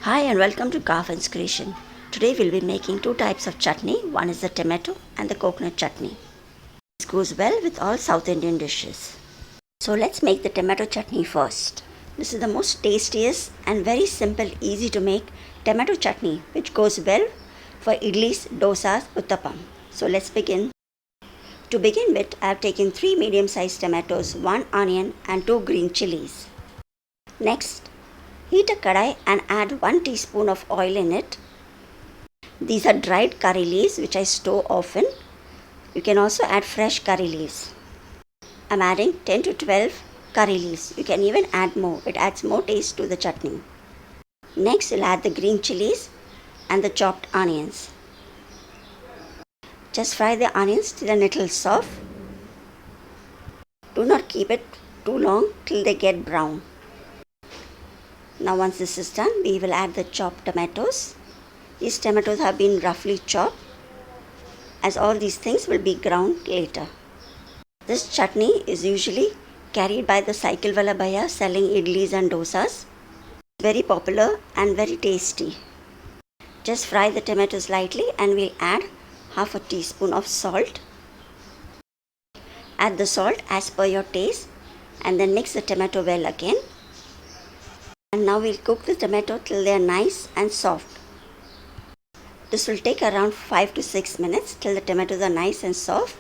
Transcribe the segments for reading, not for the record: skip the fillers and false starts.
Hi and welcome to Garfin's creation. Today we'll be making two types of chutney. One is the tomato and the coconut chutney. This goes well with all South Indian dishes. So let's make the tomato chutney first. This is the most tastiest and very simple, easy to make tomato chutney which goes well for idlis, dosas, uttapam. So let's begin. To begin with, I have taken 3 medium-sized tomatoes, 1 onion and 2 green chillies. Next, heat a kadai and add 1 teaspoon of oil in it. These are dried curry leaves which I store often. You can also add fresh curry leaves. I'm adding 10 to 12 curry leaves. You can even add more. It adds more taste to the chutney. Next, you'll add the green chilies and the chopped onions. Just fry the onions till a little soft. Do not keep it too long till they get brown. Now once this is done, we will add the chopped tomatoes. These tomatoes have been roughly chopped as all these things will be ground later. This chutney is usually carried by the cycle wala Bhaiya selling idlis and dosas. Very popular and very tasty. Just fry the tomatoes lightly and we'll add half a teaspoon of salt. Add the salt as per your taste and then mix the tomato well again. And now we'll cook the tomato till they are nice and soft. This will take around 5 to 6 minutes till the tomatoes are nice and soft.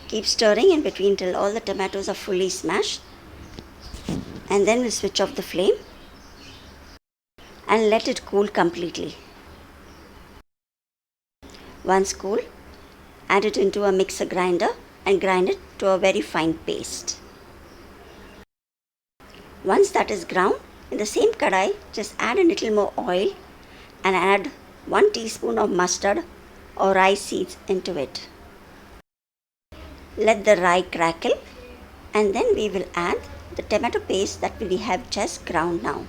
Keep stirring in between till all the tomatoes are fully smashed. And then we'll switch off the flame and let it cool completely. Once cool, add it into a mixer grinder and grind it to a very fine paste. Once that is ground, in the same kadai, just add a little more oil and add 1 teaspoon of mustard or rye seeds into it. Let the rye crackle and then we will add the tomato paste that we have just ground now.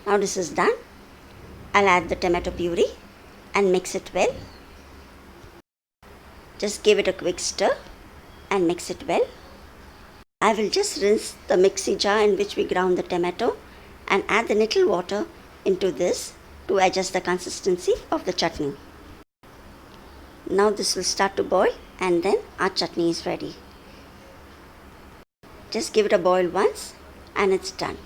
Now this is done. I'll add the tomato puree and mix it well. Just give it a quick stir and mix it well. I will just rinse the mixie jar in which we ground the tomato and add the little water into this to adjust the consistency of the chutney. Now this will start to boil and then our chutney is ready. Just give it a boil once and it's done.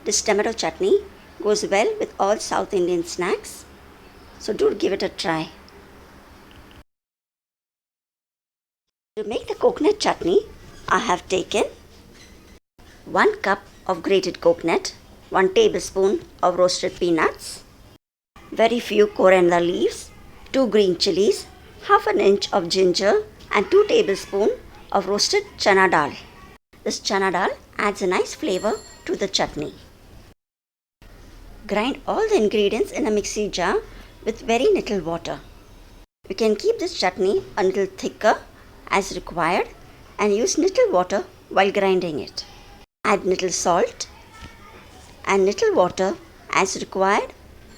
This tomato chutney goes well with all South Indian snacks. So do give it a try. To make the coconut chutney, I have taken 1 cup of grated coconut, 1 tablespoon of roasted peanuts, very few coriander leaves, 2 green chilies, half an inch of ginger and 2 tablespoons of roasted chana dal. This chana dal adds a nice flavor to the chutney. Grind all the ingredients in a mixie jar with very little water. You can keep this chutney a little thicker as required and use little water while grinding it. Add little salt and little water as required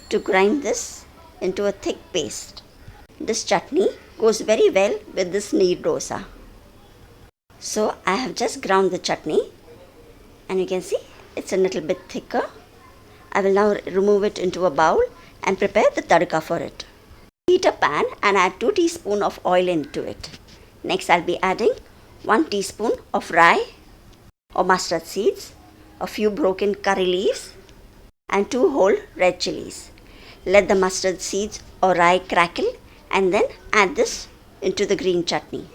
to grind this into a thick paste. This chutney goes very well with this neer dosa. So I have just ground the chutney and you can see it's a little bit thicker. I will now remove it into a bowl and prepare the tadka for it. Heat a pan and add 2 teaspoons of oil into it. Next I'll be adding 1 teaspoon of rye or mustard seeds, a few broken curry leaves and 2 whole red chilies. Let the mustard seeds or rye crackle and then add this into the green chutney.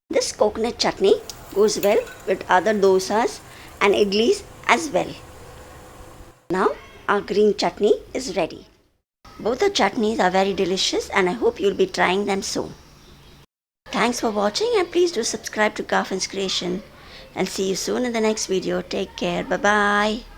This coconut chutney goes well with other dosas and idlis as well. Now our green chutney is ready. Both the chutneys are very delicious and I hope you'll be trying them soon. Thanks for watching and please do subscribe to Garfin's Creation. I'll see you soon in the next video. Take care. Bye-bye.